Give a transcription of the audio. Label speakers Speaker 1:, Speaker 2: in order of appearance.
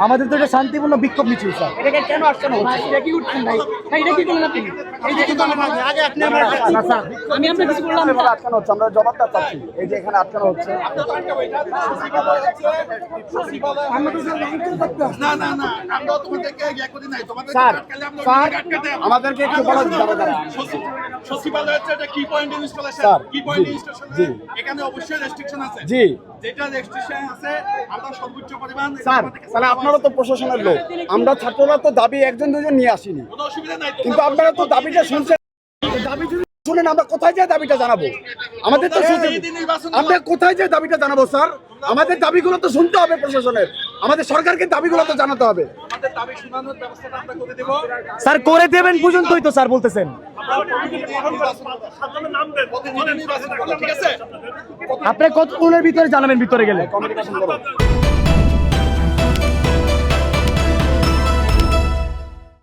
Speaker 1: আমাদের তো এটা শান্তিপূর্ণ বিক্ষোভ মিছিল স্যার।
Speaker 2: এটাকে কেন আসছেন? এটা কি উঠছেন ভাই? ভাই এটা কি করলেন আপনি? এই যে আগে আপনি
Speaker 1: না স্যার,
Speaker 2: আমি আপনাকে কিছু বললাম না।
Speaker 1: আটকানো হচ্ছে, আমরা জবাবটা চাচ্ছি। এই যে এখানে আটকানো হচ্ছে।
Speaker 3: না না না, আমরা তোমাদেরকে ইয়া করি নাই, তোমাদের
Speaker 1: স্যার, স্যার,
Speaker 3: আটকাতে
Speaker 1: আমাদেরকে একটু বলা যাবে না।
Speaker 3: সচিবালয় হচ্ছে এটা কি পয়েন্ট ইনস্টলেশন,
Speaker 1: স্যার,
Speaker 3: কি পয়েন্ট
Speaker 1: জি,
Speaker 3: ইনস্টলেশন,
Speaker 1: জি।
Speaker 3: এখানে অবশ্যই রেস্ট্রিকশন আছে।
Speaker 1: জি
Speaker 3: যেটা রেস্ট্রিকশন আছে আমরা সর্বোচ্চ পরিমাণ
Speaker 1: স্যার, তাহলে আপনারা তো প্রশাসনের লোক, আমরা ছাত্ররা তো দাবি একজন দুজন নিয়ে আসিনি,
Speaker 3: কোনো অসুবিধা নাই।
Speaker 1: কিন্তু আপনারা তো দাবিটা শুনছেন। দাবি যদি শুনেন আমরা কোথায় যায় দাবিটা জানাবো? আমাদের তো আমরা কোথায় যায় দাবিটা জানাবো স্যার? আমাদের দাবিগুলো তো শুনতে হবে প্রশাসনের, আমাদের সরকারকে দাবিগুলো তো জানাতে হবে।
Speaker 3: আমাদের দাবি শোনানোর ব্যবস্থাটা আমরা করে দেব।
Speaker 1: স্যার করে দেবেন পর্যন্তই তো স্যার বলতেছেন।
Speaker 3: প্রতিনিধি নির্বাচন করলে ঠিক আছে।
Speaker 1: আপনি কতক্ষণের ভিতরে জানাবেন ভিতরে গেলে? কমিউনিকেশন করো।